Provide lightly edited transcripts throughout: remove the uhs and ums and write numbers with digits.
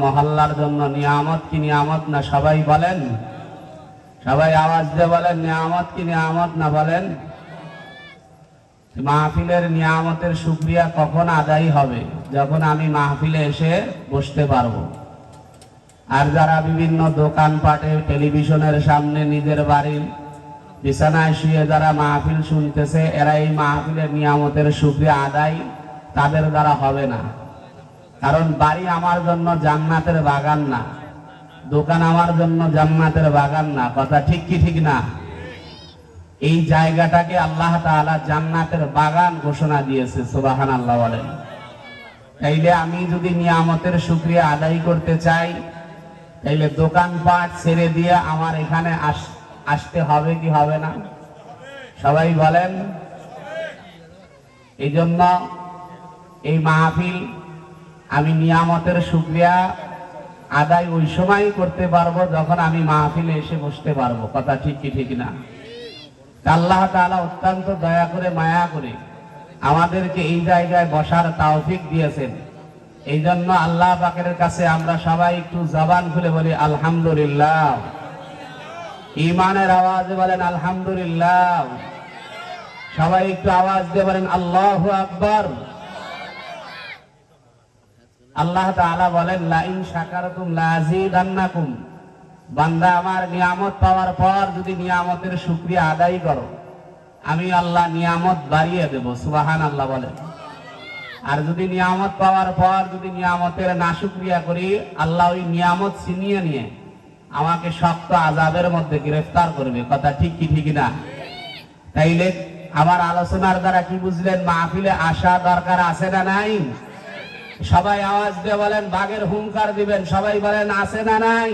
মহল্লার জন্য নিয়ামত কি নিয়ামত না? সবাই বলেন, সবাই আওয়াজ দিয়ে বলেন, নিয়ামত কি নিয়ামত না? বলেন। মাহফিলের নিয়ামতের শুকরিয়া কখন আদায় হবে? যখন আমি মাহফিলে এসে বসতে পারবো। আর যারা বিভিন্ন দোকানপাটে, টেলিভিশনের সামনে, নিজের বাড়ির বিছানায় শুয়ে যারা মাহফিল শুনতেছে, এরা এই মাহফিলের নিয়ামতের শুকরিয়া আদায় তাদের দ্বারা হবে না। কারণ বাড়ি আমার জন্য জান্নাতের বাগান না, দোকান আমার জন্য জান্নাতের বাগান না। কথা ঠিক কি ঠিক না? এই জায়গাটাকে আল্লাহ তাআলা জান্নাতের বাগান ঘোষণা দিয়েছে। সুবহানাল্লাহ বলেন। তাইলে আমি যদি নিয়ামতের শুকরিয়া আদায় করতে চাই, তাইলে দোকানপাট ছেড়ে দিয়ে আমার এখানে আসতে হবে কি হবে না? সবাই বলেন। এই জন্য এই মাহফিল আমি নিয়ামতের শুকরিয়া আদায় ওই সময় করতে পারবো যখন আমি মাহফিলে এসে বসতে পারবো। কথা ঠিক কি ঠিক না? আল্লাহ তাআলা অত্যন্ত দয়া করে, মায়া করে আমাদেরকে এই জায়গায় বসার তৌফিক দিয়েছেন। এই জন্য আল্লাহ পাকের কাছে আমরা সবাই একটু জবান খুলে বলি আলহামদুলিল্লাহ। ঈমানের আওয়াজে বলেন আলহামদুলিল্লাহ। সবাই একটু আওয়াজ দিয়ে বলেন আল্লাহু আকবার। আল্লাহ তাআলা বলেন লা ইন শাকারতুম লাযিদান্নাকুম। বান্দা আমার নিয়ামত পাওয়ার পর যদি নিয়ামতের শুকরিয়া আদায় করো, আমি আল্লাহ নিয়ামত বাড়িয়ে দেব। সুবহানাল্লাহ বলেন। আর যদি নিয়ামত পাওয়ার পর যদি নিয়ামতের নাশুকরিয়া করি, আল্লাহ ওই নিয়ামত ছিনিয়ে নিয়ে আমাকে শক্ত আযাবের মধ্যে গ্রেফতার করবে। কথা ঠিক কি ঠিক না? তাইলে আমার আলোচনার দ্বারা কি বুঝলেন? মাহফিলে আসা দরকার আছে না নাই? সবাই আওয়াজ দিয়ে বলেন, বাগের হুঙ্কার দিবেন। সবাই বলেন আছে না নাই?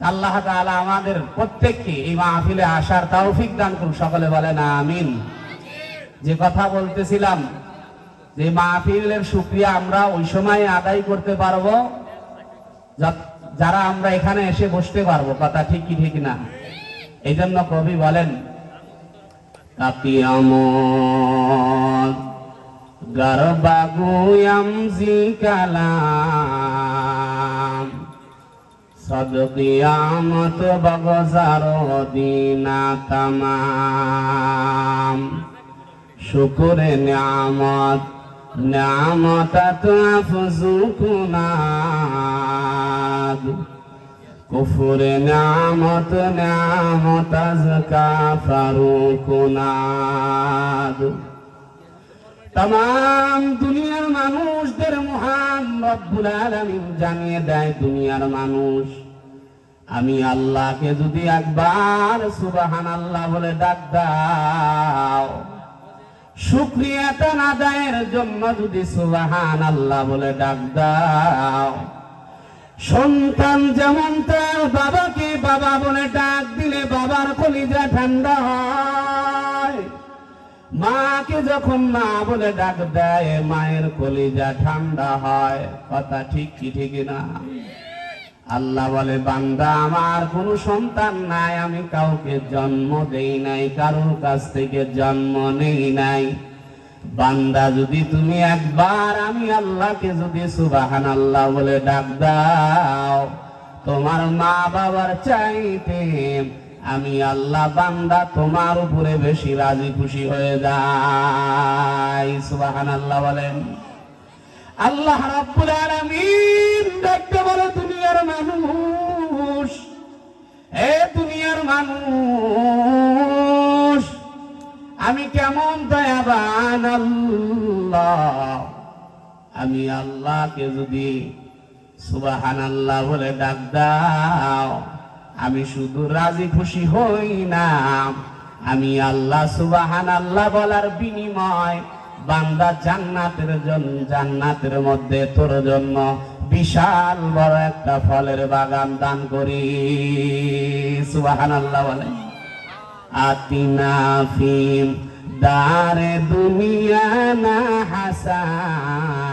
আল্লাহ তাআলা আমাদের প্রত্যেককে এই মাহফিলে আসার তৌফিক দান করুন। সকলে বলেন আমিন। যে কথা বলতেছিলাম, যে মাহফিলের শুকরিয়া আমরা ওই সময় আদায় করতে পারবো যারা আমরা এখানে এসে বসতে পারবো। কথা ঠিক কি ঠিক না? এই জন্য কবি বলেন, কাপিয়ামত গরবাগুয়াম জিকালাম সদকিয়ামত বগজারো দিনা তামাম। শুকুরে নিয়ামত নিয়ামতাত আফজুকুনাদ কুফুরে নিয়ামত নিয়ামত আজকা ফারুকুনাদ। तमाम দুনিয়ার মানুষদের মহান রব্বুল আলামিন জানিয়ে দেয়, দুনিয়ার মানুষ আমি আল্লাহকে যদি একবার সুবহানাল্লাহ বলে ডাক দাও, শুকরিয়াটা আদায়ের জন্য যদি সুবহানাল্লাহ বলে ডাক দাও, সন্তান যেমন তার বাবাকে বাবা বলে ডাক দিলে বাবার কলিজা ঠান্ডা হয়, মাকে যখন মা বলে ডাক দেয় মায়ের কলিজা ঠান্ডা হয়। কথা ঠিক কি ঠিক না? আল্লাহ বলে, বান্দা আমার কোনো সন্তান নাই, আমি কাউকে জন্ম দেই নাই, কারোর কাছ থেকে জন্ম নেই নাই। বান্দা যদি তুমি একবার আমি আল্লাহকে যদি সুবহানাল্লাহ বলে ডাক দাও, তোমার মা বাবার চাইতে আমি আল্লাহ বান্দা তোমার উপরে বেশি রাজি খুশি হয়ে যাই। সুবহানাল্লাহ বলেন। আল্লাহ রাব্বুল আলামিন দেখতে বলে, দুনিয়ার মানুষ, এ দুনিয়ার মানুষ, আমি কেমন দয়াবান আল্লাহ, আমি আল্লাহকে যদি সুবহানাল্লাহ বলে ডাক দাও, আমি শুধু রাজি খুশি হই না, আমি আল্লাহ সুবহানাল্লাহ বলার বিনিময় বান্দা জান্নাতের মধ্যে তোর জন্য বিশাল বড় একটা ফলের বাগান দান করি। সুবহানাল্লাহ বলে। আতিনা ফিম দারে দুনিয়া না হাসান,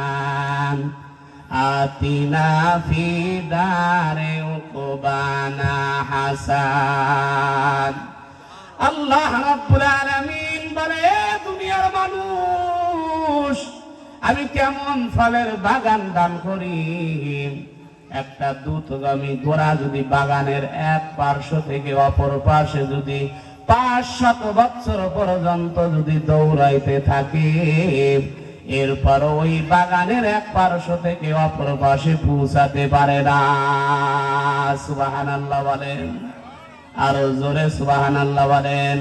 আতিনা ফি দারে উকবানা হাসান। আল্লাহ রাব্বুল আলামিন বলে, দুনিয়ার মানুষ আমি কেমন ফলের বাগান দান করি। একটা দ্রুতগামী ঘোড়া যদি বাগানের এক পার্শ্ব থেকে অপর পার্শ্বে যদি 500 বছর পর্যন্ত যদি দৌড়াইতে থাকে, এরপর ওই বাগানের এক পার্শ্ব থেকে অপর পাশে পৌঁছাতে পারে না। সুবহানাল্লাহ বলেন, আরো জোরে সুবহানাল্লাহ বলেন।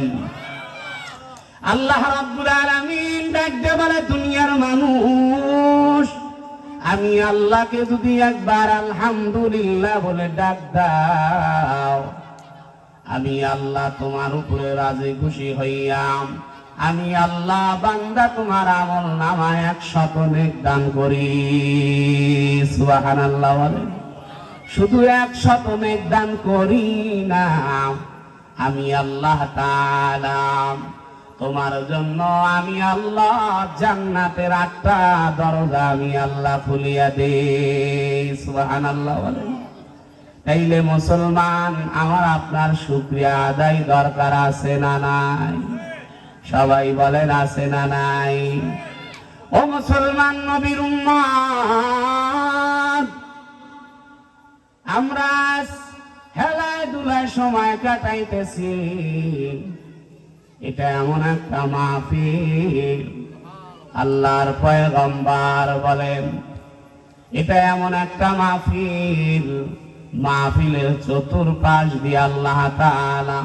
আল্লাহ রাব্বুল আলামিন ডাকতে বলে, দুনিয়ার মানুষ, আমি আল্লাহকে যদি একবার আলহামদুলিল্লাহ বলে ডাক দাও, আমি আল্লাহ তোমার উপরে রাজি খুশি হইয়াম। আমি আল্লাহ বান্দা তোমার আমল নামায় 100 নেক দান করি। সুবহানাল্লাহ বলেন। শুধু 100 নেক দান করি না, আমি আল্লাহ তাআলা তোমার জন্য আমি আল্লাহ জান্নাতের 8টা দরজা আমি আল্লাহ খুলিয়া দেই। সুবহানাল্লাহ বলেন। তাইলে মুসলমান, আমার আপনার শুকরিয়া আদায় দরকার আছে না নাই? সবাই বলেন আছে না নাই? ও মুসলমান নবীর উম্মত, আমরা হেলায় দুলায় সময় কাটাইতেছি। এটা এমন একটা মাহফিল, আল্লাহর পয়গম্বর বলেন, এটা এমন একটা মাহফিল, মাহফিলের চতুর্পাশ দিয়ে আল্লাহ তাআলা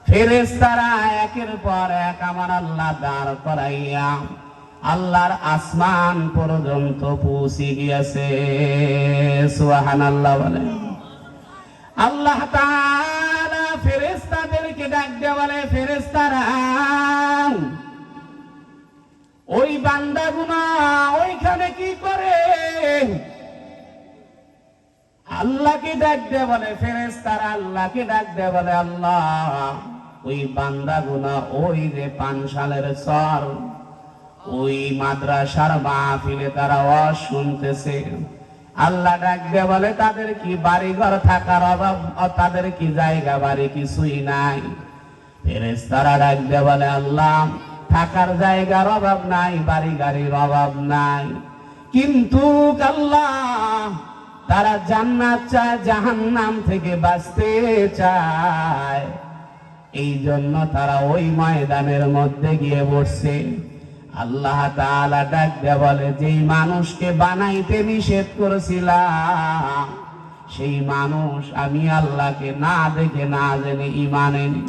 ফেরেশতারা একের পর এক আমার আল্লাহ দাঁড় করাইয়া আল্লাহর আসমান পর্যন্ত পৌঁছে গিয়েছে। সুবহানাল্লাহ বলেন। আল্লাহ তাআলা ফেরেশতাদেরকে ডাক দিয়ে বলে, ফেরেশতারা, ওই বান্দাগুনা ওইখানে কি করে? আল্লাহকে ডাক দিয়ে বলে, ফেরেশতারা আল্লাহকে ডাক দিয়ে বলে, আল্লাহ, ওই বান্দাগুনা ওই যে পানশালের চর, ওই মাদ্রাসার মাহফিলে তারা ওয়াজ শুনতেছে। আল্লাহ ডাক দিয়ে বলে, তাদের কি বাড়িঘর থাকার অভাব, তাদের কি জায়গা বাড়ি কিছুই নাই? ফেরেশতারা ডাক দিয়ে বলে, আল্লাহ, থাকার জায়গার অভাব নাই, বাড়ি গাড়ির অভাব নাই, কিন্তু আল্লাহ তারা জান্নাত চায়, জাহান্নাম থেকে বাঁচতে চায়। এই জন্য তারা ওই ময়দানের মধ্যে গিয়ে বসছে। আল্লাহ তাআলা ডাক দিয়ে বলে, যেই মানুষকে বানাইতে নিষেধ করেছিলাম, সেই মানুষ আমি আল্লাহকে না দেখে না জেনে ঈমান এনে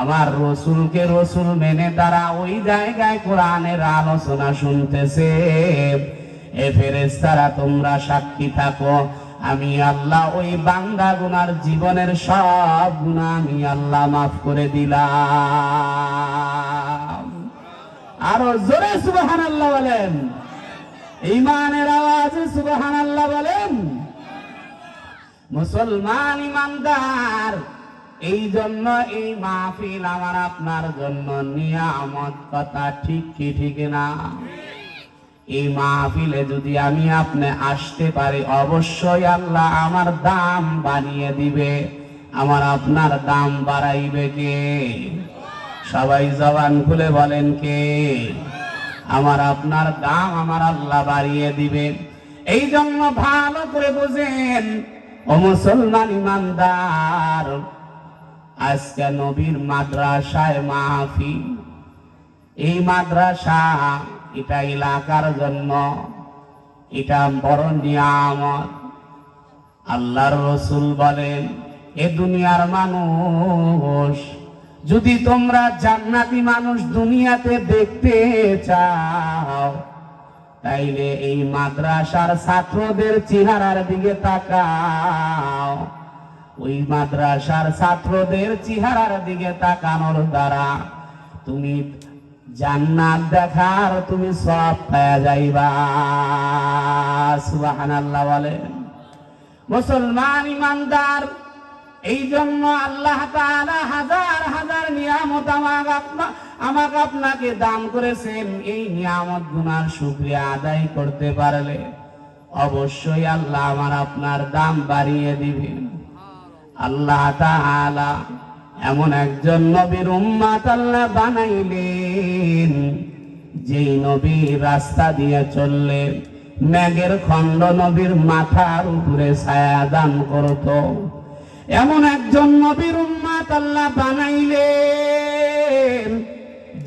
আমার রসুলকে রসুল মেনে তারা ওই জায়গায় কোরআনের আলোচনা শুনতেছে। এ ফেরেশতারা, তোমরা সাক্ষী থাকো, আমি আল্লাহ ওই বান্দা গুনার জীবনের সব গুনাহ আমি আল্লাহ মাফ করে দিলাম। আরো জোরে সুবহানাল্লাহ বলেন। ঈমানের আওয়াজে সুবহানাল্লাহ বলেন। মুসলমান ইমানদার, এই জন্য এই মাহফিল আমার আপনার জন্য নিয়ামত। কথা ঠিক কি ঠিক না? এই মাহফিলে যদি আমি আপনি আসতে পারি, অবশ্যই আল্লাহ আমার দাম বাড়িয়ে দিবে। আমার আপনার দাম বাড়াইবে কে? সবাই জবান খুলে বলেন কে? আমার আপনার দাম আমার আল্লাহ বাড়িয়ে দিবে। এই জন্য ভালো করে বুঝেন ও মুসলমান ইমানদার, আজকে নবীর মাদ্রাসায় মাহফিল। এই মাদ্রাসা এটা এলাকার জন্য, এটা বড় নিয়ামত। আল্লাহর রাসূল বলেন, এ দুনিয়ার মানুষ, যদি তোমরা জান্নাতি মানুষ দুনিয়াতে দেখতে চাও, তাইলে এই মাদ্রাসার ছাত্রদের চেহারার দিকে তাকাও। ওই মাদ্রাসার ছাত্রদের চেহারার দিকে তাকানোর দ্বারা তুমি জান্নাত দেখার তুমি সব পেয়ে যাইবা। সুবহানাল্লাহ বলেন। মুসলমান ইমানদার, এই জন্য আল্লাহ তাআলা হাজার হাজার নিয়ামত আমাকে আপনাকে দান করেছেন। এই নিয়ামত গুনার শুকরিয়া আদায় করতে পারলে অবশ্যই আল্লাহ আমার আপনার দাম বাড়িয়ে দিবেন। আল্লাহ তাআলা এমন একজন নবীর উম্মত আল্লাহ বানাইলেন, যেই নবী রাস্তা দিয়ে চললে মেঘের খণ্ড নবীর মাথার উপরে ছায়া দান করত, এমন একজন নবীর উম্মত আল্লাহ বানাইলেন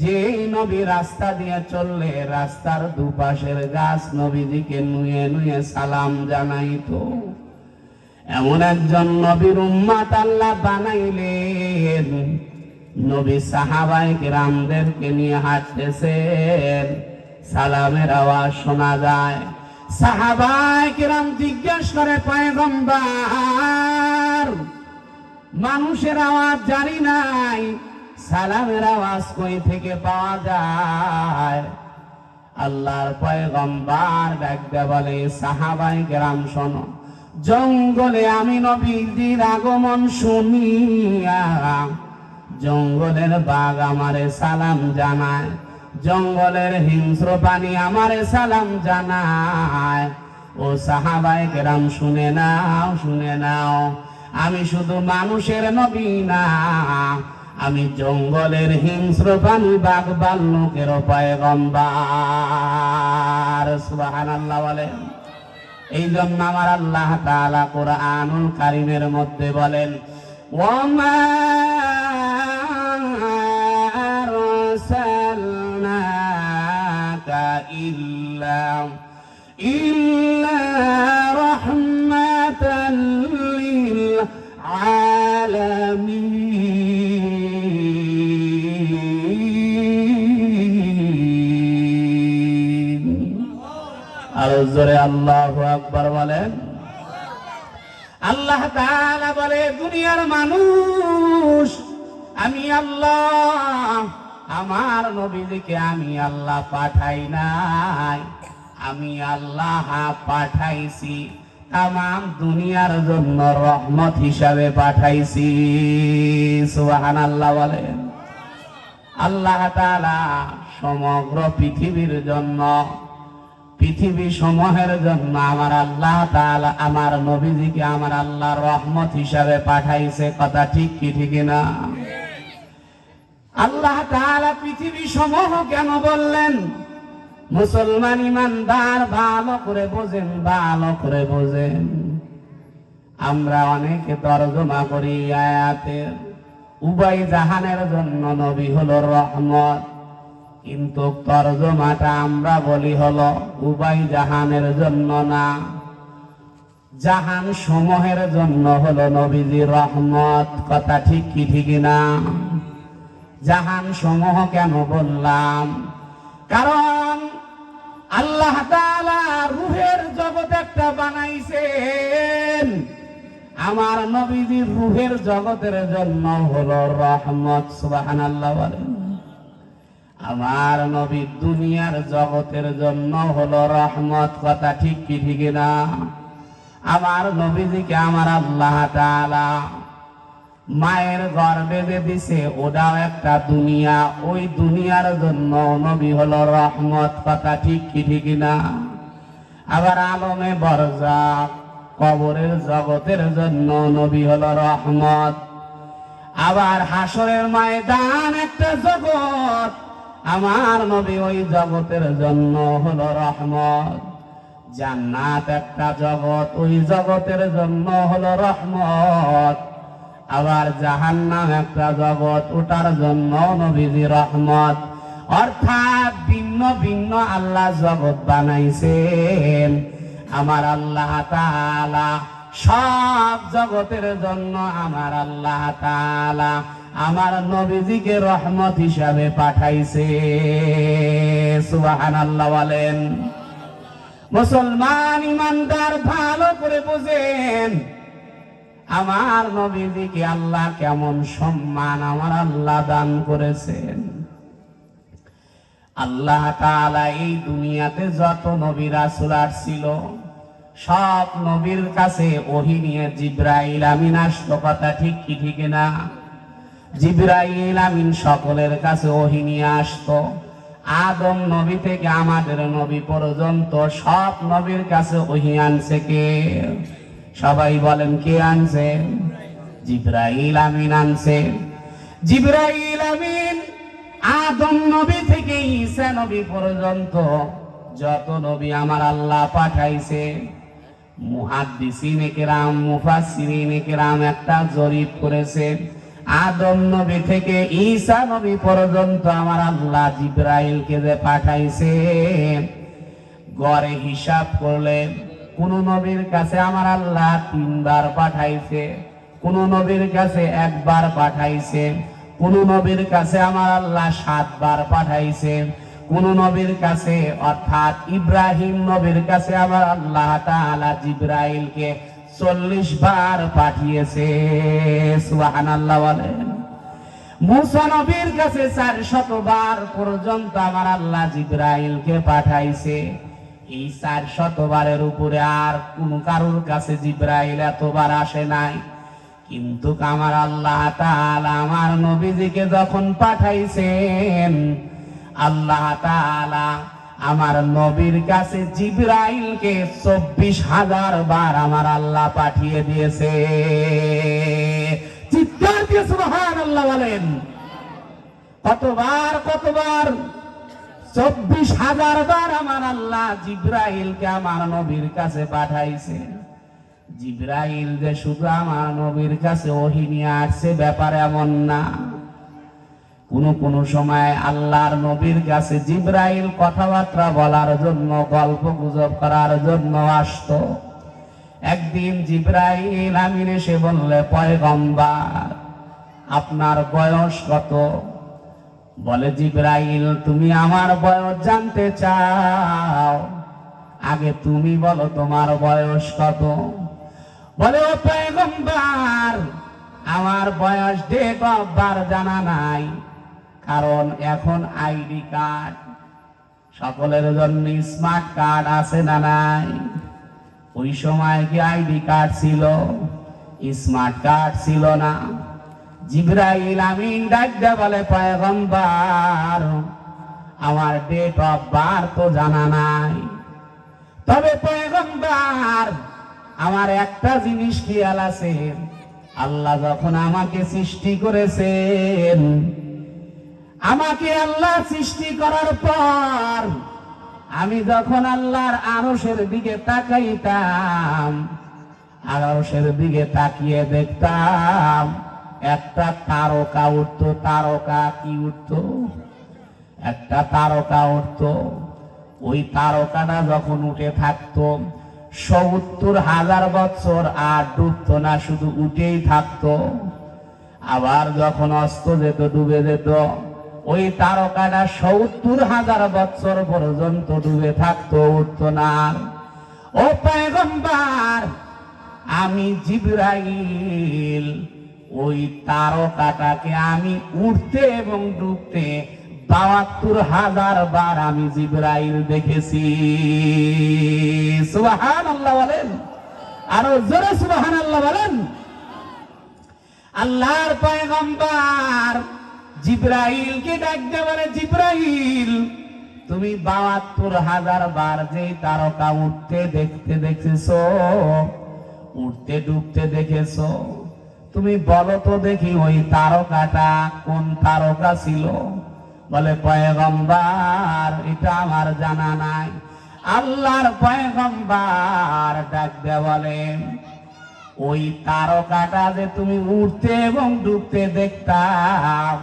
যেই নবী রাস্তা দিয়ে চললে রাস্তার দুপাশের গাছ নবীজিকে নুয়ে নুয়ে সালাম জানাইতো। এমন একজন নবীর উম্মত আল্লাহ বানাইলেন, নবী সাহাবায়ে কিরামদেরকে নিয়ে হাঁটতেছেন, সালামের আওয়াজ শোনা যায়। সাহাবায়ে কিরাম জিজ্ঞেস করে, পয়গম্বর, মানুষের আওয়াজ জানি নাই, সালামের আওয়াজ কই থেকে পাওয়া যায়? আল্লাহর পয়গম্বর ডাকতে বলে, সাহাবায়ে কিরাম শোনো, জঙ্গলে আমি নবীজির আগমন শুনিয়া জঙ্গলের বাঘ আমারে সালাম জানায়, জঙ্গলের হিংস্র প্রাণী আমারে সালাম জানায়। ও সাহাবায়ে কেরাম শুনে নাও, শুনে নাও, আমি শুধু মানুষের নবী না, আমি জঙ্গলের হিংস্র প্রাণী বাঘ ভাল্লুকের পয়গম্বর। সুবহানাল্লাহ বলেন। এই জন্য আমার আল্লাহ তাআলা কুরআনুল কারীমের মধ্যে বলেন, ওয়ামা আরসালনাকা ইল্লা রাহমাতাল লিল আলামিন। আরো জোরে আল্লাহু আকবার বলেন। আল্লাহ তাআলা বলে, দুনিয়ার মানুষ, আমি আল্লাহ আমার নবীকে আমি আল্লাহ পাঠাই নাই, আমি আল্লাহ পাঠাইছি তামাম দুনিয়ার জন্য রহমত হিসাবে পাঠাইছি। সুবহানাল্লাহ বলেন। আল্লাহ তাআলা সমগ্র পৃথিবীর জন্য, পৃথিবী সমূহের জন্য আমার আল্লাহ তাআলা আমার নবীজিকে আমার আল্লাহ রহমত হিসাবে পাঠাইছে। কথা ঠিক কি ঠিক না? আল্লাহ তাআলা পৃথিবী সমূহ কেন বললেন? মুসলমান ইমানদার ভালো করে বোঝেন, ভালো করে বোঝেন। আমরা অনেকে তরজমা করি আয়াতের, উভয় জাহানের জন্য নবী হলো রহমত, কিন্তু তরজমাটা আমরা বলি হলো উভয় জাহানের জন্য না, জাহান সমূহের জন্য হলো নবীজি রহমত। কথা ঠিক কি ঠিক না? জাহান সমূহ কেন বললাম? কারণ আল্লাহ তাআলা রূহের জগৎ একটা বানাইছেন, আমার নবীজি রূহের জগতের জন্য হলো রহমত। সুবহানাল্লাহ বলেন। আমার নবী দুনিয়ার জগতের জন্য হলো রহমত। কথা ঠিক কি ঠিক না? আমার নবীজিকে আমার আল্লাহ তাআলা মায়ের গর্ভে যে দিছে, ওটাও একটা দুনিয়া, ওই দুনিয়ার জন্য নবী হলো রহমত। কথা ঠিক কি ঠিক না? আবার আলমে বরজাখ কবরের জগতের জন্য নবী হলো রহমত। আবার হাসরের ময়দান একটা জগৎ, আমার নবী ওই জগতের জন্য হলো রহমত। জান্নাত একটা জগৎ, ওই জগতের জন্য হলো রহমত। আবার জাহান্নাম একটা জগৎ, ওটার জন্য নবীজি রহমত। অর্থাৎ ভিন্ন ভিন্ন আল্লাহ জগৎ বানাইছেন। আমার আল্লাহ তাআলা সব জগতের জন্য আমার আল্লাহ তাআলা আমার নবীজিকে রহমত হিসাবে পাঠাইছে। সুবহানাল্লাহ বলেন। মুসলমান ইমানদার ভালো করে বুঝেন, আমার নবীজিকে আল্লাহ কেমন সম্মান আমার আল্লাহ দান করেছেন। আল্লাহ তাআলা এই দুনিয়াতে যত নবী রাসূল আসছিল, সব নবীর কাছে ওহী নিয়ে জিবরাইল আমিন আসতো। কথা ঠিক কি ঠিক না? জিবরাইল আমিন সকলের কাছে ওহী নিয়ে আসতো। আদম নবী থেকে আমাদের নবী পর্যন্ত সব নবীর কাছে ওহী আনছে কে? সবাই বলেন, কে আনছে? জিবরাইল আমিন আনছে। জিবরাইল আমিন আদম নবী থেকে ঈসা নবী পর্যন্ত যত নবী আমার আল্লাহ পাঠাইছে, মুহাদ্দিসিনে কেরাম মুফাসসিরিনে কেরাম একটা জরিপ করেছে, আদম নবী থেকে ঈসা নবী পর্যন্ত আমার আল্লাহ জিবরাইলকে যে পাঠাইছে, গড়ে হিসাব করলে কোন নবীর কাছে আমার আল্লাহ 3 বার পাঠাইছে, কোন নবীর কাছে 1 বার পাঠাইছে, কোন নবীর কাছে আমার আল্লাহ 7 বার পাঠাইছে, কোন নবীর কাছে অর্থাৎ ইব্রাহিম নবীর কাছে আমার আল্লাহ তাআলা জিবরাইলকে 40 বার পাঠিয়েছে। সুবহানাল্লাহ বলেন। মুসা নবীর কাছে 400 বার পর্যন্ত আমার আল্লাহ জিবরাইলকে পাঠাইছে। এই 400 বারের উপরে আর কোন কারোর কাছে জিবরাইল এতবার আসে নাই। কিন্তু আমার আল্লাহ তাআলা আমার নবীজিকে যখন পাঠাইছেন, আল্লাহ তাআলা আমার নবীর কাছে জিবরাইলকে 24,000 বার আমার আল্লাহ পাঠিয়ে দিয়েছে। চিৎকার দিয়ে সুবহানাল্লাহ বলেন। কতবার 24,000 বার আমার আল্লাহ জিবরাইলকে আমার নবীর কাছে পাঠাইছে। জিবরাইল যে শুধু আমার নবীর কাছে ওহী নিয়ে আসছে ব্যাপার এমন না। কোন সময় আল্লাহর নবীর কাছে জিবরাইল কথাবার্তা বলার জন্য, গল্প গুজব করার জন্য আসতো। একদিন জিবরাইল আমিন এসে বললে, পয়গম্বর আপনার বয়স কত? বলে, জিবরাইল তুমি আমার বয়স জানতে চাও? আগে তুমি বলো তোমার বয়স কত? বলে, ও পয়গম্বর আমার বয়স ডেট অফ বার্থ জানা নাই, কারণ এখন আইডি কার্ড সকলের জন্য স্মার্ট কার্ড আছে না নাই? ওই সময় কি আইডি কার্ড ছিল? স্মার্ট কার্ড ছিল না। জিবরাইল আমিন ডাকতে বলে, পয়গম্বর আমার ডেট অফ বার্থ তো জানা নাই, তবে পয়গম্বর আমার একটা জিনিস খেয়াল আছে, আল্লাহ যখন আমাকে সৃষ্টি করেছেন, আমাকে আল্লাহ সৃষ্টি করার পর আমি যখন আল্লাহর আরশের দিকে তাকাইতাম, আরশের দিকে তাকিয়ে দেখতাম একটা তারকা উঠতো। তারকা কি উঠতো? একটা তারকা উঠতো। ওই তারকাটা যখন উঠে থাকতো 70,000 বছর আর ডুবতো না, শুধু উঠেই থাকতো। আবার যখন অস্ত যেত, ডুবে যেত, ওই তারকাটা 70,000 বছর পর্যন্ত ডুবে থাকতো, উঠতো না। ও পয়গম্বর আমি জিবরাইল ওই তারকাটাকে আমি উঠতে এবং ডুবতে 72,000 বার আমি জিবরাইল দেখেছি। সুবহানাল্লাহ বলেন, আরো জোরে সুবহানাল্লাহ বলেন। আল্লাহর পয়গম্বর জিবরাইলকে ডাকতে বলে, জিবরাইল তুমি 72,000 বার যেই তারকা উঠতে দেখতে দেখেছো, উঠতে ডুবতে দেখেছো, তুমি বলো তো দেখি ওই তারকাটা কোন তারকা ছিল? বলে, পয়গম্বর এটা আমার জানা নাই। আল্লাহর পয়গম্বর ডাকতে বলে, ওই তারকাটা যে তুমি উঠতে এবং ডুবতে দেখতাম,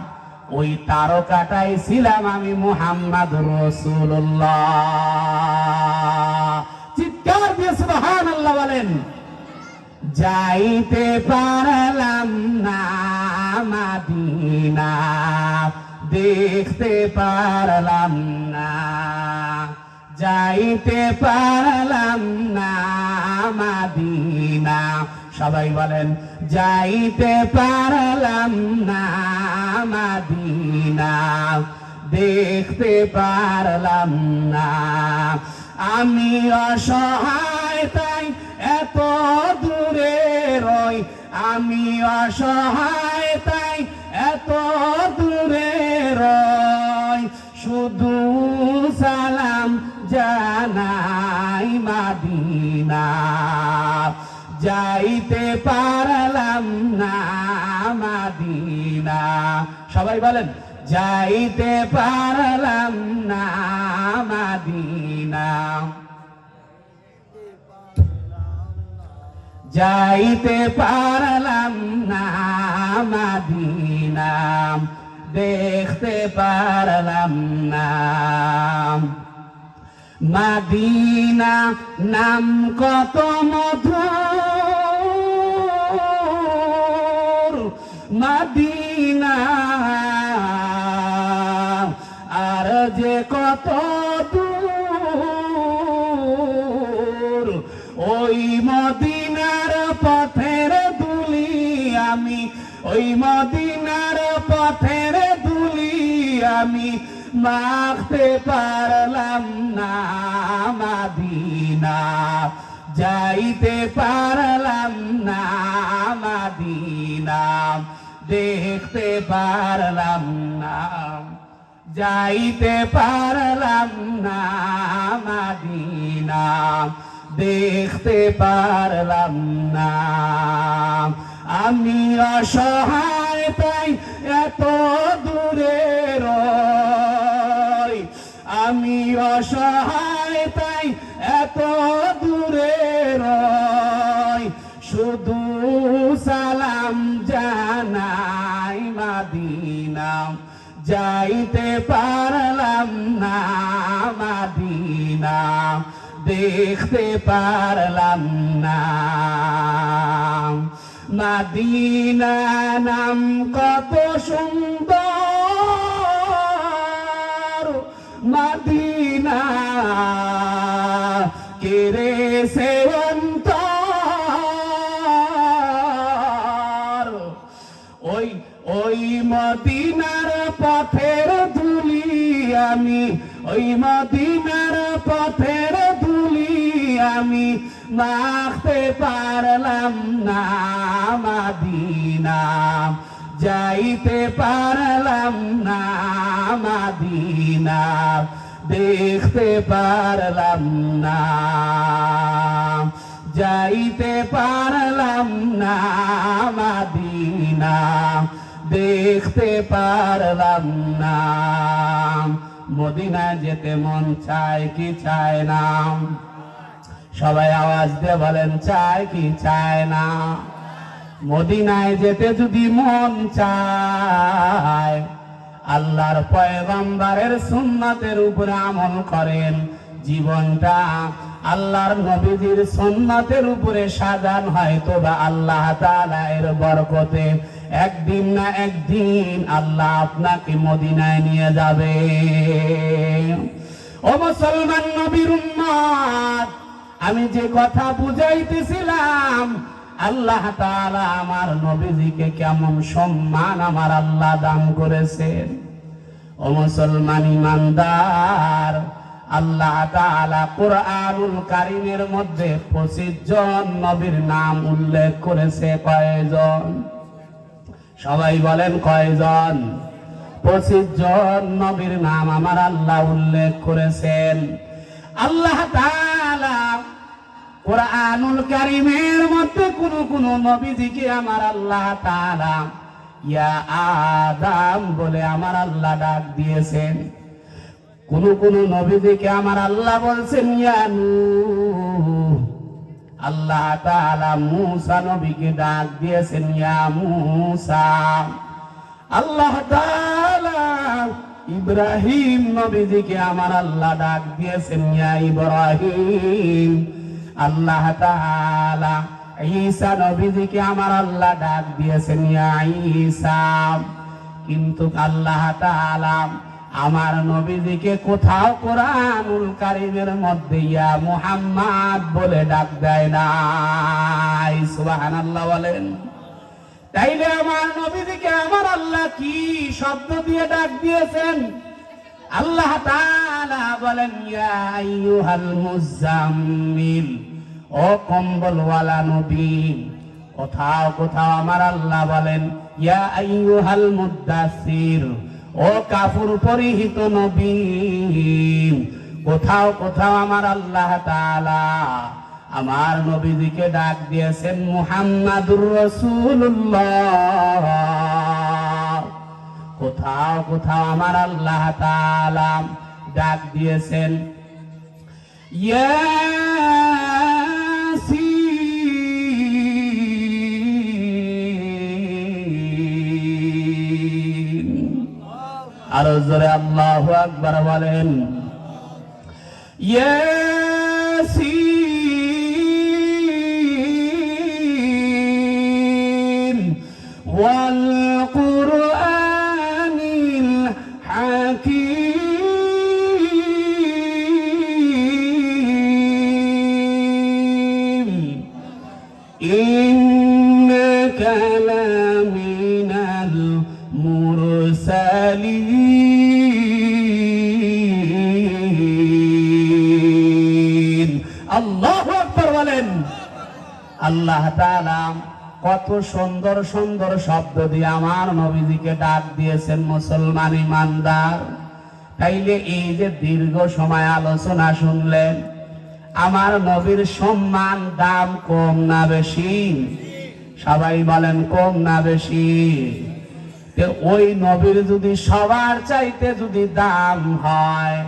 ওই তারকাটাই ছিলাম আমি, মুহাম্মাদুর রাসূলুল্লাহ। চিৎকার দিয়ে সুবহানাল্লাহ বলেন। যাইতে পারলাম না মদিনা, দেখতে পারলাম না, যাইতে পারলাম না মদিনা। সবাই বলেন, যাইতে পারলাম না মদিনা, দেখতে পারলাম না। আমি অসহায় তাই এত দূরে রই, আমি অসহায় তাই এত দূরে রই, শুধু সালাম জানাই মদিনা, যাইতে পারলাম না মদিনা। সবাই বলেন, যাইতে পারলাম না মদিনা, যাইতে পারলাম না মদিনা, দেখতে পারলাম না মদিনা। নাম কত মধুর মদিনা, আর যে কত দূর, ওই মদিনার পথের ধুলি আমি, ওই মদিনার পথের ধুলি আমি মাখতে পারলাম না মদিনা, যাইতে পারলাম না মদিনা, দেখতে পারলাম না, যাইতে পারলাম না মদিনা, দেখতে পারলাম না। আমি অসহায় তাই এত দূরে রই, আমি অসহায় তাই এত দূরে রই, শুধু সালাম জানাই মদিনা, যাইতে পারলাম না মদিনা, দেখতে পারলাম না মদিনা। নাম কত সুন্দর মদিনা, কেড়ে সে অন্তর, ওই ওই মদিনার পথের ধুলি আমি, ওই মদিনার পথের ধুলি আমি মাখতে পারলাম না মদিনা, যাইতে পারলাম না মদিনা, দেখতে পারলাম না, যাইতে পারলাম না মদিনা, দেখতে পারলাম না। মদিনায় যেতে মন চায় কি চায় না? সবাই আওয়াজ দিয়ে বলেন, চায় কি চায় না? মদিনায় যেতে যদি মন চায়, আল্লাহর পয়গম্বরের সুন্নাতের উপরে আমল করেন, জীবনটা আল্লাহর নবীজির সুন্নাতের উপরে সাজান, হয়তো বা আল্লাহ তাআলা এর বরকতে একদিন না একদিন আল্লাহ আপনাকে মদিনায় নিয়ে যাবে। ও মুসলমান নবীর উম্মত, আমি যে কথা বুঝাইতেছিলাম, আল্লাহ তাআলা আমার নবীজিকে কেমন সম্মান আমার আল্লাহ দান করেছেন। ও মুসলমান ইমানদার, আল্লাহ তাআলা কুরআনুল কারীমের মধ্যে 25 জন নবীর নাম উল্লেখ করেছে। কয়জন? সবাই বলেন কয়জন? 25 জন নবীর নাম আমার আল্লাহ উল্লেখ করেছেন। আল্লাহ তাআলা কুরআনুল কারীমের মধ্যে কোন নবীজিকে আমার আল্লাহ তাআলা ইয়া আদম বলে আমার আল্লাহ ডাক দিয়েছেন। কোন নবীজিকে আমার আল্লাহ বলছেন ইয়া নূহ। আল্লাহ তাআলা মূসা নবীকে ডাক দিয়েছেন ইয়া মূসা। আল্লাহ তাআলা ইব্রাহিম নবীজিকে আমার আল্লাহ ডাক দিয়েছেন ইয়া ইব্রাহিম। আল্লাহ তাআলা ঈসা নবীজিকে আমার আল্লাহ ডাক দিয়েছেন ইয়া ঈসা। কিন্তু আল্লাহ তাআলা আমার নবীজিকে কোথাও কুরআনুল কারীমের মধ্যে ইয়া মুহাম্মদ বলে ডাক দেয় নাই। সুবহানাল্লাহ বলেন। তাইলে আমার নবীজিকে আমার আল্লাহ কি শব্দ দিয়ে ডাক দিয়েছেন? আল্লাহ তাআলা বলেন ইয়া আইয়ুহাল মুজাম্মিল, ও কম্বলওয়ালা নবী। কোথাও আমার আল্লাহ বলেন ইয়া আইয়ুহাল মুদ্দাসির, ও কাফুর পরিহিত নবী। কোথাও আমার আল্লাহ তাআলা আমার নবীজিকে ডাক দিয়েছেন মুহাম্মাদুর রাসূলুল্লাহ। কোথাও কোথাও আমার আল্লাহ তাআলা ডাক দিয়েছেন ইয়াসিন। আরো জোরে আল্লাহু আকবার বলেন। ইয়াসিন ওয়াল কুরআনিল হাকীম ইন্নাকা লামিনাল মুরসালিন। আল্লাহু আকবার বলেন। আল্লাহ তাআলা কত সুন্দর সুন্দর শব্দ দিয়ে আমার নবীজিকে ডাক দিয়েছেন মুসলমান ইমানদার। তাইলে এই যে দীর্ঘ সময় আলোচনা শুনলেন, আমার নবীর সম্মান দাম কম না বেশি? সবাই বলেন কম না বেশি? ওই নবীর যদি সবার চাইতে যদি দাম হয়,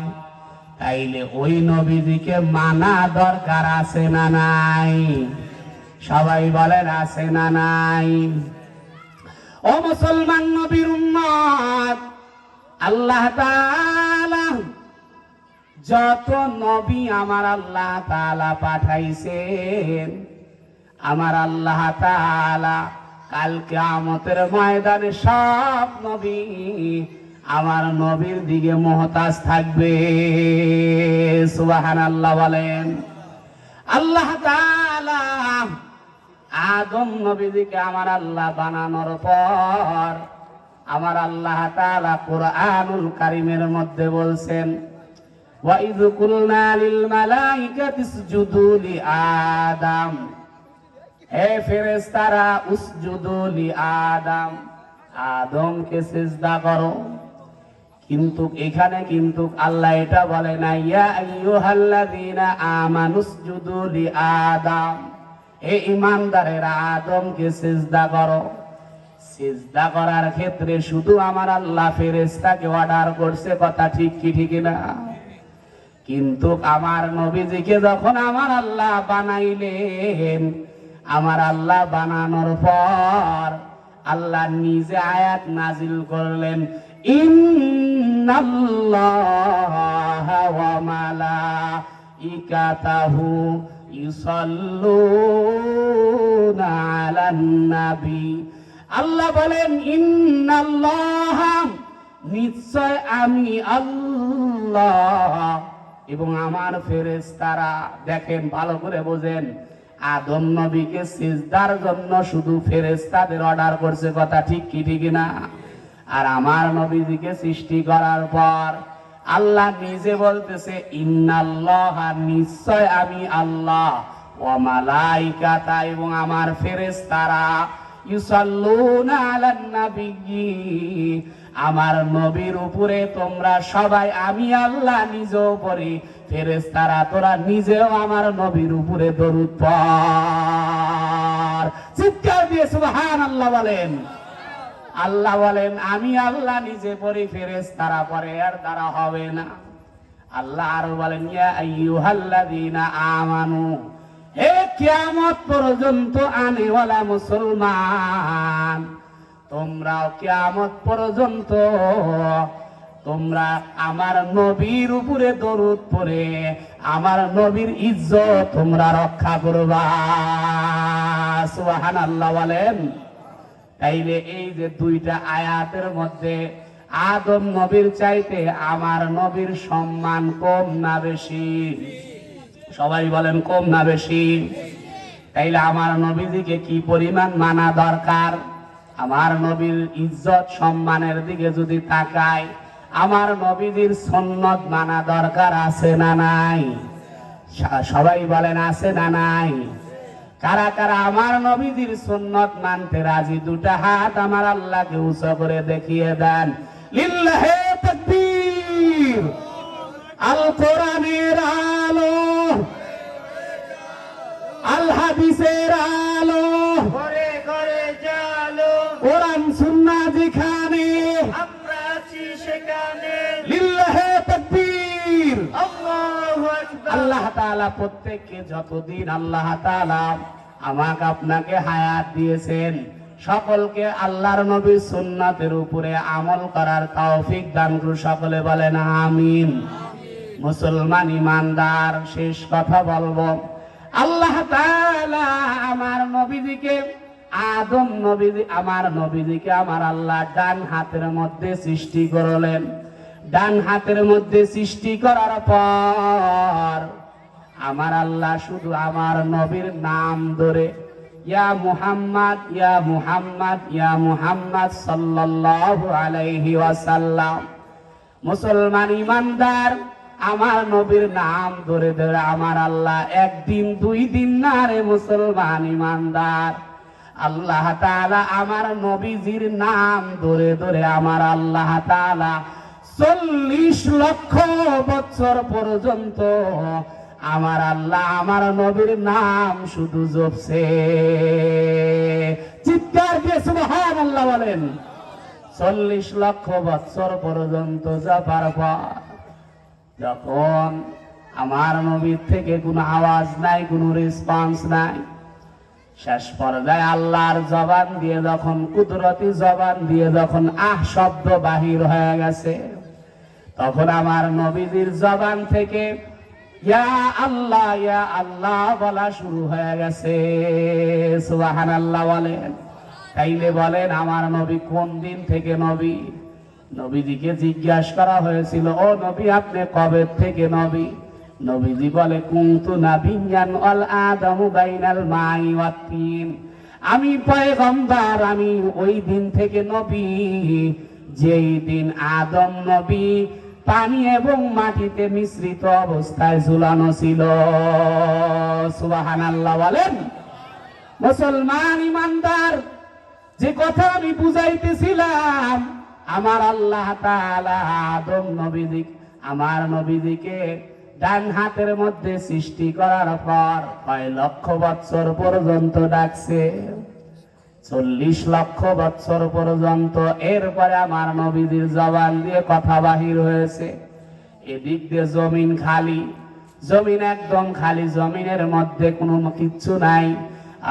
তাইলে ওই নবীজিকে মানা দরকার আছে না নাই? সবাই বলেন আছে না নাই? ও মুসলমান নবীর উম্মত, আল্লাহ তাআলা যত নবী আমার আল্লাহ তাআলা পাঠাইছেন, আমার আল্লাহ তাআলা কাল কিয়ামতের ময়দানে সব নবী আমার নবীর দিকে মুহতাজ থাকবে। সুবহানাল্লাহ বলেন। আল্লাহ তাআলা আদম নবীজিকে আমার আল্লাহ বানানোর পর আমার আল্লাহ তাআলা কুরআনুল কারীমের মধ্যে বলছেন, ওয়া ইয কুলনা লিল মালাইকাতি ইসজুদু লি আদম, হে ফেরেশতারা উসজুদু লি আদম, আদমকে সিজদা করো। কিন্তু এখানে কিন্তু আল্লাহ এটা বলে না ইয়া আইয়ুহাল্লাযীনা আমানুসজুদু লি আদম, হে ঈমানদারেরা আদমকে সিজদা করো। সিজদা করার ক্ষেত্রে শুধু আমার আল্লাহ ফেরেশতাকে অর্ডার করছে, কথা ঠিক কি ঠিক না? কিন্তু আমার নবীজিকে যখন আমার আল্লাহ বানাইলেন, আমার আল্লাহ বানানোর পর আল্লাহ নিজে আয়াত নাজিল করলেন, ইন্নাল্লাহা ওয়া মালাইকাতাহু ইউসাল্লুনা আলান নবী। আল্লাহ বলেন ইন্নাল্লাহা, নিশ্চয় আমি আল্লাহ এবং আমার ফেরেশতারা, দেখেন ভালো করে বোঝেন, আদম নবীকে সিজদার জন্য শুধু ফেরেশতাদের অর্ডার করছে, কথা ঠিক কি ঠিক না? আর আমার নবীজিকে সৃষ্টি করার পর আল্লাহ নিজে বলতেছে ইন্নাল্লাহা, নিশ্চয় আমি আল্লাহ, ওয়া মালাইকাতা, এবং আমার ফেরেশতারা, ইউসাল্লুনা আলান নবী, আমার নবীর উপরে তোমরা সবাই, আমি আল্লাহ নিজেও পড়ি, ফেরেশতারা তোরা নিজেও আমার নবীর উপরে দরুদ পড়। চিৎকার দিয়ে সুবহানাল্লাহ বলেন। আল্লাহ বলেন আমি আল্লাহ নিজে পড়ি, ফেরেশতারা পড়ে, আর দ্বারা হবে না। আল্লাহ আরো বলেন ইয়া আইয়ুহাল্লাযীনা আমানু, হে কিয়ামত পর্যন্ত আনেওয়ালা মুসলমান, তোমরাও কিয়ামত পর্যন্ত তোমরা আমার নবীর উপরে দরুদ পড়ে আমার নবীর ইজ্জত তোমরা রক্ষা করবা। সুবহানাল্লাহ বলেন। তাইলে এই যে দুইটা আয়াতের মধ্যে আদম নবীর চাইতে আমার নবীর সম্মান কম না বেশি? সবাই বলেন কম না বেশি? তাইলে আমার নবীজিকে কি পরিমাণ মানা দরকার? আমার নবীর ইজ্জত সম্মানের দিকে যদি তাকাই, আমার নবীজির সুন্নত মানা দরকার আছে না নাই? সবাই বলেন আছে না নাই? কারা কারা আমার নবীজির সুন্নত মানতে রাজি? দুটা হাত আমার আল্লাহকে উঁচু করে দেখিয়ে দেন। লিল্লাহে তাকবীর। আল কোরআনের আলো, আল হাদিসের আলো, ঘরে ঘরে জালো, কোরআন সুন্নাহ যেখানে, আমরা প্রত্যেককে যতদিন আল্লাহ তাআলা আমাকে আপনাকে হায়াত দিয়েছেন, সকলকে আল্লাহর নবীর সুন্নাতের উপরে আমল করার তৌফিক দান করুন। সকলে বলেন আমিন। মুসলমান ইমানদার, শেষ কথা বলবো, আল্লাহ তাআলা আমার নবীজিকে আমার নবীজিকে আমার আল্লাহ ডান হাতের মধ্যে সৃষ্টি করলেন। ডান হাতের মধ্যে সৃষ্টি করার পর আমার আল্লাহ শুধু আমার নবীর নাম ধরে ইয়া মুহাম্মদ ইয়া মুহাম্মদ ইয়া মুহাম্মদ সাল্লাল্লাহু আলাইহি ওয়াসাল্লাম। মুসলমান ইমানদার, আমার নবীর নাম ধরে ধরে আমার আল্লাহ একদিন দুই দিন না রে মুসলমান ইমানদার, আল্লাহ তাআলা আমার নবীজির নাম ধরে ধরে আমার আল্লাহ তাআলা 40 লক্ষ বছর পর্যন্ত আমার আল্লাহ আমার নবীর নাম শুধু জপছে। চিৎকার দিয়ে সুবহানাল্লাহ বলেন। 40 লক্ষ বছর পর্যন্ত জপার পর যখন আমার নবীর থেকে কোনো আওয়াজ নাই, কোনো রেসপন্স নাই, শেষ পর্যায়ে আল্লাহর জবান দিয়ে যখন, কুদরতি জবান দিয়ে যখন শব্দ বাহির হয়ে গেছে, তখন আমার নবীজির জবান থেকে ইয়া আল্লাহ বলা শুরু হয়ে গেছে। সুবহানাল্লাহ বলেন। তাইলে বলেন আমার নবী কোন দিন থেকে নবী? নবীজিকে জিজ্ঞাসা করা হয়েছিল, ও নবী আপনি কবে থেকে নবী? নবীজি বলে কুনতু নাবিয়্যান ওয়াল আদামু বাইনাল মাই ওয়াত তিন। আমি পয়গম্বর, আমি ওই দিন থেকে নবী যেই দিন আদম নবী পানি এবং মাটিতে মিশ্রিত অবস্থায় ঝুলানো ছিল। সুবহানাল্লাহ বলেন। মুসলমান ইমানদার, যে কথা আমি বুঝাইতেছিলাম, আমার আল্লাহ তাআলা আদম নবীজি আমার নবীজিকে ডান হাতের মধ্যে সৃষ্টি করার পর কয় লক্ষ বছর পর্যন্ত ডাকছে? 40 লক্ষ বছর পর্যন্ত। এরপরে আমার নবীজির জবান দিয়ে কথা বাহির হয়েছে। এদিক দিয়ে জমিন খালি, জমিন একদম খালি, জমিনের মধ্যে কোনো কিচ্ছু নাই।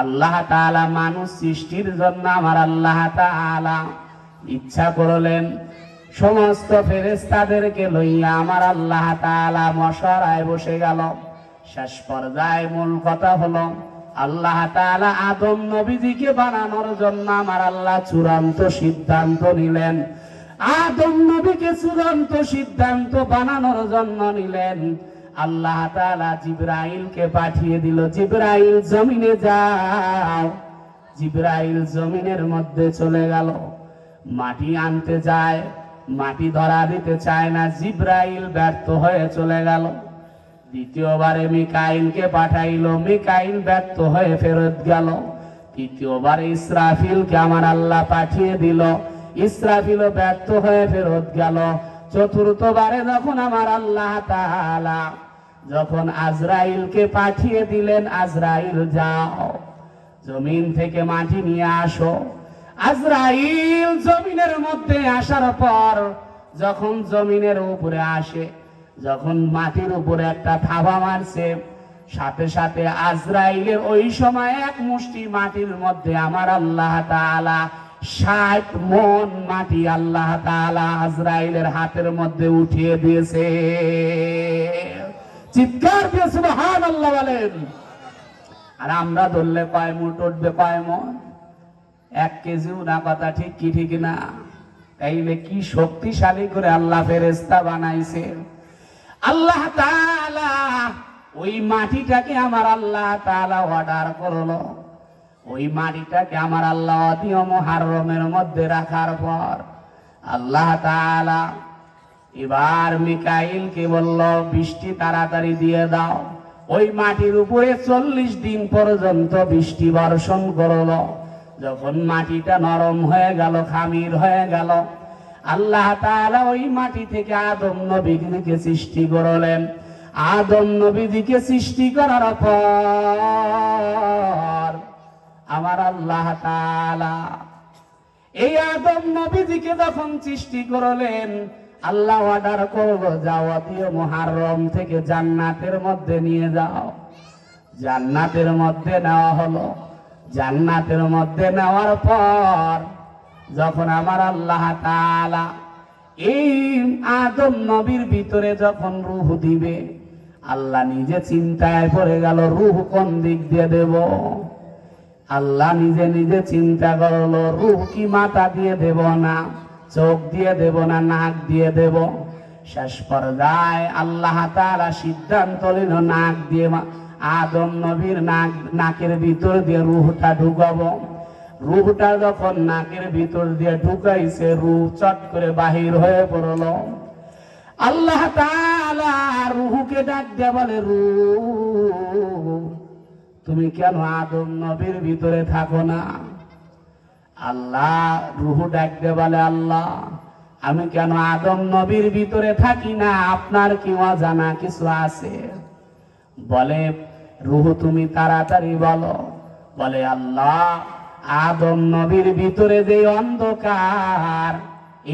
আল্লাহ তাআলা মানুষ সৃষ্টির জন্য আমার আল্লাহ তাআলা ইচ্ছা করলেন সমস্ত ফেরেশতাদেরকে লইয়া আমার আল্লাহ তাআলা মশারায় বসে গেল। শেষ পর্যায়ে মূল কথা হলো আল্লাহ তাআলা আদম নবীজিকে বানানোর জন্য আমার আল্লাহ চূড়ান্ত সিদ্ধান্ত নিলেন। আদম নবীকে চূড়ান্ত সিদ্ধান্ত বানানোর জন্য নিলেন। আল্লাহ তাআলা জিবরাইলকে পাঠিয়ে দিল, জিবরাইল জমিনে যাও। জিবরাইল জমিনের মধ্যে চলে গেল, মাটি আনতে যায়, মাটি ধরা দিতে চায় না, জিবরাইল ব্যর্থ হয়ে চলে গেল। দ্বিতীয়বারে মিকাইলকে পাঠাইলো, মিকাইল ব্যর্থ হয়ে ফেরত গেল। তৃতীয়বারে ইসরাফিলকে আমার আল্লাহ পাঠিয়ে দিল, ইসরাফিলও ব্যর্থ হয়ে ফেরত গেল। চতুর্থবারে যখন আমার আল্লাহ তাআলা যখন আজরাইলকে পাঠিয়ে দিলেন, আজরাইল যাও জমিন থেকে মাটি নিয়ে আসো। আজরাইল জমিনের মধ্যে আসার পর যখন জমিনের উপরে আসে, যখন মাটির উপরে একটা থাবা মারছে, সাথে সাথে আজরাইলের ওই সময় এক মুষ্টি মাটির মধ্যে আমার আল্লাহ তাআলা 60 মণ মাটি আল্লাহ তাআলা আজরাইলের হাতের মধ্যে উঠিয়ে দিয়েছে। চিৎকার দিয়ে সুবহানাল্লাহ বলেন। আর আমরা ধরলে কয় মুঠ উঠবে? কয় মণ? 1 কেজিও না। কথা ঠিক কি ঠিক না? তাইলে কি শক্তিশালী করে আল্লাহ ফেরেশতা বানাইছে। আল্লাহ তাআলা ওই মাটিটাকে আমার আল্লাহ তাআলা অর্ডার করলো। ওই মাটিটাকে আমার আল্লাহ অদিয় মুহাররমের মধ্যে রাখার পর আল্লাহ তাআলা এবার মিকাইলকে বলল বৃষ্টি তাড়াতাড়ি দিয়ে দাও। ওই মাটির উপরে 40 দিন পর্যন্ত বৃষ্টি বর্ষণ করলো। যখন মাটিটা নরম হয়ে গেল, খামির হয়ে গেল, আল্লাহ তাআলা ওই মাটি থেকে আদম নবীকে সৃষ্টি করলেন। আদম নবীকে সৃষ্টি করার পর আমার আল্লাহ তাআলা এই আদম নবীকে যখন সৃষ্টি করলেন, আল্লাহ অর্ডার করলো, যাওয়াতীয় মুহাররম থেকে জান্নাতের মধ্যে নিয়ে যাও। জান্নাতের মধ্যে নেওয়া হলো। জান্নাতের মধ্যে নেওয়ার পর যখন আমার আল্লাহ তাআলা এই আদম নবীর ভিতরে যখন রূহ দিবে, আল্লাহ নিজে চিন্তায় পড়ে গেল রূহ কোন দিক দিয়ে দেব। আল্লাহ নিজে নিজে চিন্তা করলো, রূহ কি মাথা দিয়ে দেব না চোখ দিয়ে দেব না নাক দিয়ে দেব। শেষ পর্যায়ে আল্লাহ তাআলা সিদ্ধান্ত নিল নাক দিয়ে আদম নবীর নাকের ভিতর দিয়ে রূহটা ঢুকাবো। রূহটা যখন নাকের ভিতর দিয়ে ঢুকাইছে, রূহ চট করে বাহির হয়ে পড়লো। আল্লাহ তাআলা রূহকে ডাক দিয়ে বলে, রূহ তুমি কেন আদম নবীর ভিতরে থাকো না? আল্লাহ রূহ ডাক দিয়ে বলে, আল্লাহ আমি কেন আদম নবীর ভিতরে থাকি না? আপনার কি অজানা কিছু আছে? বলে, রূহ তুমি তাড়াতাড়ি বলো। বলে, আল্লাহ আদম নবীর ভিতরে যে অন্ধকার,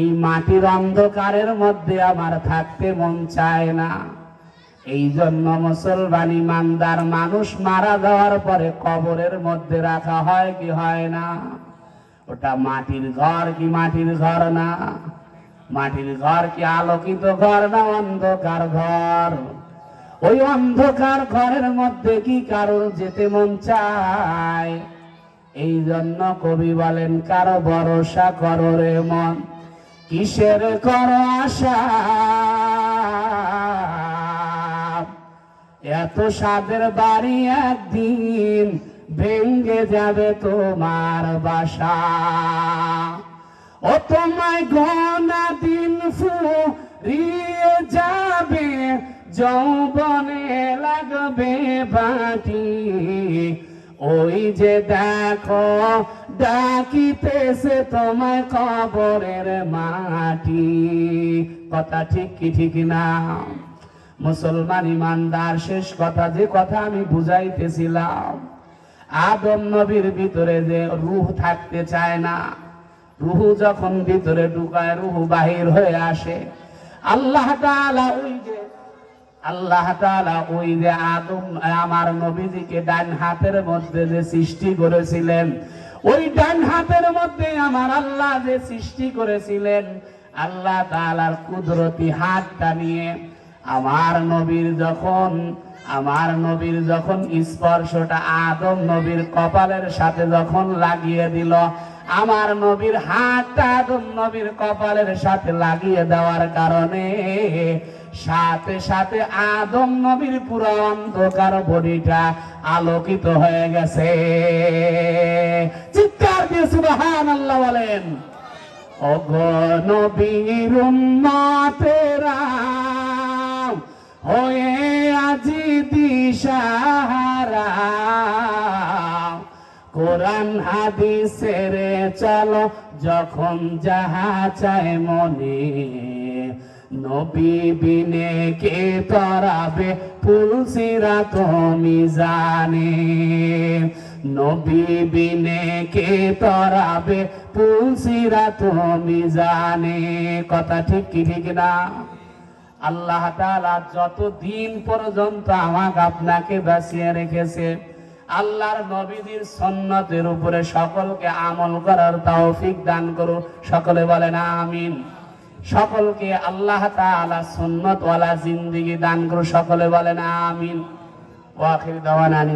এই মাটির অন্ধকারের মধ্যে আমার থাকতে মন চায় না। এই জন্য মুসলমান ইমানদার মানুষ মারা যাওয়ার পরে কবরের মধ্যে রাখা হয় কি হয় না? ওটা মাটির ঘর কি মাটির ঘর না? মাটির ঘর কি আলোকিত ঘর না অন্ধকার ঘর? ওই অন্ধকার ঘরের মধ্যে কি কারো যেতে মন চায়? এই জন্য কবি বলেন, কারো ভরসা করো রে মন, কিসের করো আশা? এত সাদের বাড়ি একদিন ভেঙ্গে যাবে তোমার বাসা। ও তোমায় গোনা দিন ফুরিয়ে যাবে, যৌবনে লাগবে বাটি। ওই যে দেখো ডাকিতেছে তোমায় কবরের মাটি। কথা ঠিক কি ঠিক না? মুসলমান ইমানদার, শেষ কথা যে কথা আমি বুঝাইতেছিলাম, আদম নবীর ভিতরে যে রূহ থাকতে চায় না, রূহ যখন ভিতরে ঢুকায় রূহ বাহির হয়ে আসে। আল্লাহ তাআলা ওই যে আদম আমার নবীজিকে ডান হাতের মধ্যে যে সৃষ্টি করেছিলেন, ওই ডান হাতের মধ্যে আমার আল্লাহ যে সৃষ্টি করেছিলেন, আল্লাহ তাআলার কুদরতি হাতটা নিয়ে আমার নবীর যখন স্পর্শটা আদম নবীর কপালের সাথে যখন লাগিয়ে দিল, আমার নবীর হাতটা আদম নবীর কপালের সাথে লাগিয়ে দেওয়ার কারণে সাথে সাথে আদম নবীর পুরো অন্ধকার বডিটা আলোকিত হয়ে গেছে। চিৎকার দিয়ে সুবহানাল্লাহ বলেন। ওগো নবীর উম্মতেরা হয়ে আজি দিশাহারা, কোরআন হাদিসের চলো যখন যাহা চায় মনে, নবী বিনে কে তরাবে পুলসিরাত মিজানে। নবী বিনে কে তরাবে পুলসিরাত মিজানে। কথা ঠিক কি ঠিক না? আল্লাহ তাআলা যতদিন পর্যন্ত আমাকে আপনাকে বাঁচিয়ে রেখেছে, আল্লাহর নবীদের সুন্নতের উপরে সকলকে আমল করার তৌফিক দান করুন। সকলে বলেন আমিন। সকলকে আল্লাহ তাআলা সুন্নত ওয়ালা জিন্দেগি দান করুন। সকলে বলেন আমিন। ওয়া আখির দাওয়ানা।